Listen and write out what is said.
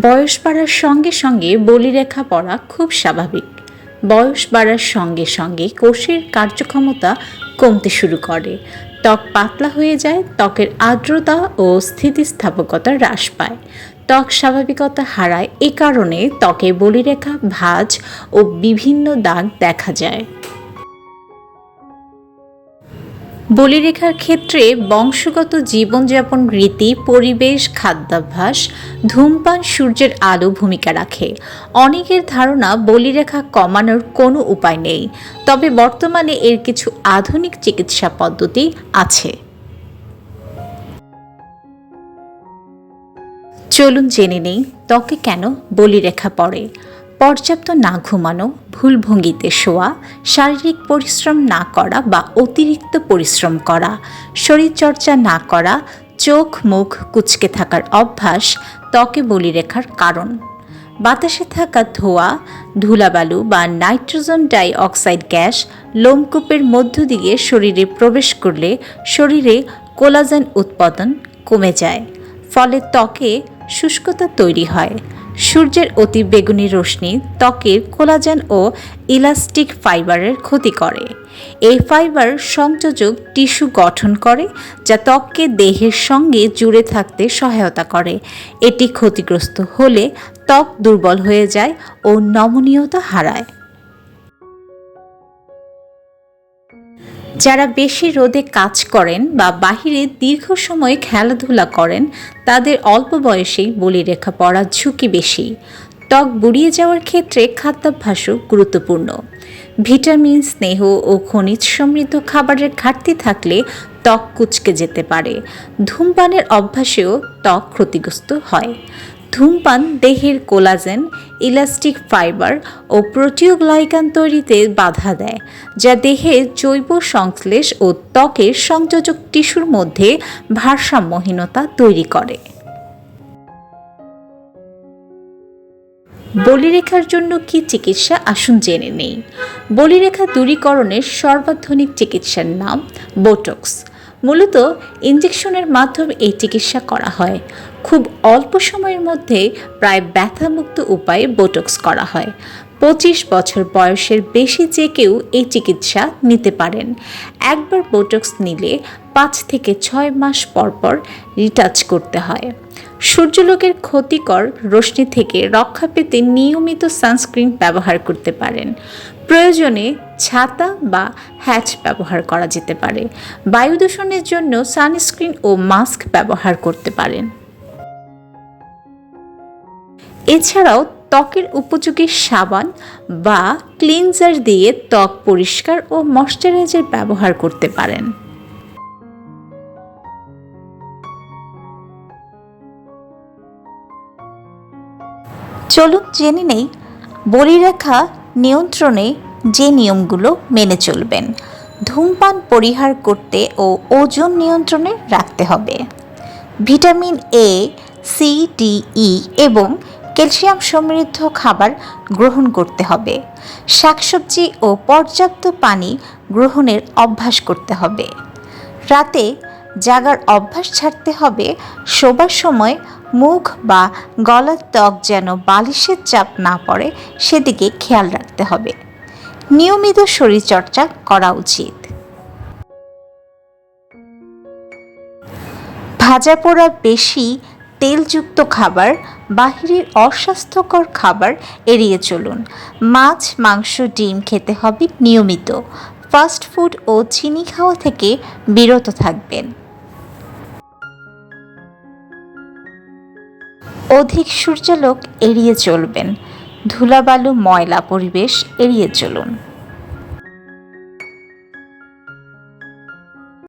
বয়স বাড়ার সঙ্গে সঙ্গে বলিরেখা পড়া খুব স্বাভাবিক। বয়স বাড়ার সঙ্গে সঙ্গে কোষের কার্যক্ষমতা কমতে শুরু করে, ত্বক পাতলা হয়ে যায়, ত্বকের আর্দ্রতা ও স্থিতিস্থাপকতা হ্রাস পায়, ত্বক স্বাভাবিকতা হারায়। এ কারণে ত্বকে বলিরেখা, ভাঁজ ও বিভিন্ন দাগ দেখা যায়। বলিরেখার ক্ষেত্রে বংশগত জীবনযাপন রীতি, পরিবেশ, খাদ্যাভ্যাস, ধূমপান, সূর্যের আলো ভূমিকা রাখে। অনেকের ধারণা বলিরেখা কমানোর কোনো উপায় নেই, তবে বর্তমানে এর কিছু আধুনিক চিকিৎসা পদ্ধতি আছে। চলুন জেনে নেই ত্বকে কেন বলিরেখা পড়ে। পর্যাপ্ত না ঘুমানো, ভুল ভঙ্গিতে শোয়া, শারীরিক পরিশ্রম না করা বা অতিরিক্ত পরিশ্রম করা, শরীরচর্চা না করা, চোখ মুখ কুঁচকে থাকার অভ্যাস ত্বকে বলিরেখার কারণ। বাতাসে থাকা ধোঁয়া, ধুলাবালু বা নাইট্রোজেন ডাই অক্সাইড গ্যাস লোমকূপের মধ্য দিয়ে শরীরে প্রবেশ করলে শরীরে কোলাজেন উৎপাদন কমে যায়, ফলে ত্বকে শুষ্কতা তৈরি হয়। সূর্যের অতিবেগুনি রশ্মি ত্বকের কোলাজেন ও ইলাস্টিক ফাইবারের ক্ষতি করে। এই ফাইবার সংযোজক টিস্যু গঠন করে, যা ত্বককে দেহের সঙ্গে জুড়ে থাকতে সহায়তা করে। এটি ক্ষতিগ্রস্ত হলে ত্বক দুর্বল হয়ে যায় ও নমনীয়তা হারায়। যারা বেশি রোদে কাজ করেন বা বাহিরে দীর্ঘ সময় খেলাধুলা করেন, তাদের অল্প বয়সেই বলিরেখা পড়ার ঝুঁকি বেশি। ত্বক বুড়িয়ে যাওয়ার ক্ষেত্রে খাদ্যাভ্যাসও গুরুত্বপূর্ণ। ভিটামিন, স্নেহ ও খনিজ সমৃদ্ধ খাবারের ঘাটতি থাকলে ত্বক কুঁচকে যেতে পারে। ধূমপানের অভ্যাসেও ত্বক ক্ষতিগ্রস্ত হয়। ধূমপান দেহের কোলাজেন, ইলাস্টিক ফাইবার ও প্রোটিওগ্লাইকান তৈরিতে বাধা দেয়, যা দেহের জৈব সংশ্লেষ ও ত্বকের সংযোজক টিস্যুর মধ্যে ভারসাম্যহীনতা তৈরি করে। বলিরেখার জন্য কি চিকিৎসা, আসুন জেনে নেই। বলিরেখা দূরীকরণের সর্বাধুনিক চিকিৎসার নাম বোটক্স। মূলত ইনজেকশনের মাধ্যমে এই চিকিৎসা করা হয়। খুব অল্প সময়ের মধ্যে প্রায় ব্যথামুক্ত উপায়ে বোটক্স করা হয়। 25 বছর বয়সের বেশি যে কেউ এই চিকিৎসা নিতে পারেন। একবার বোটক্স নিলে 5 থেকে 6 মাস পর পর রিটাচ করতে হয়। সূর্যালোকের ক্ষতিকর রশ্মি থেকে রক্ষা পেতে নিয়মিত সানস্ক্রিন ব্যবহার করতে পারেন। প্রয়োজনে ছাতা বা হ্যাট ব্যবহার করা যেতে পারে। বায়ু দূষণের জন্য সানস্ক্রিন ও মাস্ক ব্যবহার করতে পারেন। এছাড়াও ত্বকের উপযোগী সাবান বা ক্লিনজার দিয়ে ত্বক পরিষ্কার ও ময়শ্চারাইজার ব্যবহার করতে পারেন। চলুন জেনে নেই বলিরেখা নিয়ন্ত্রণে যে নিয়মগুলো মেনে চলবেন। ধূমপান পরিহার করতে ও ওজন নিয়ন্ত্রণে রাখতে হবে। ভিটামিন এ, সি, ডি, ই এবং ক্যালসিয়াম সমৃদ্ধ খাবার গ্রহণ করতে হবে। শাকসবজি ও পর্যাপ্ত পানি গ্রহণের অভ্যাস করতে হবে। রাতে জাগার অভ্যাস ছাড়তে হবে। শোবার সময় মুখ বা গলার ত্বক যেন বালিশের চাপ না পড়ে সেদিকে খেয়াল রাখতে হবে। নিয়মিত শরীরচর্চা করা উচিত। ভাজা পোড়া, বেশি তেলযুক্ত খাবার, বাহিরের অস্বাস্থ্যকর খাবার এড়িয়ে চলুন। মাছ, মাংস, ডিম খেতে হবে নিয়মিত। ফাস্ট ফুড ও চিনি খাওয়া থেকে বিরত থাকবেন। অধিক সূর্যালোক এড়িয়ে চলবেন। ধুলাবালু, ময়লা পরিবেশ এড়িয়ে চলুন।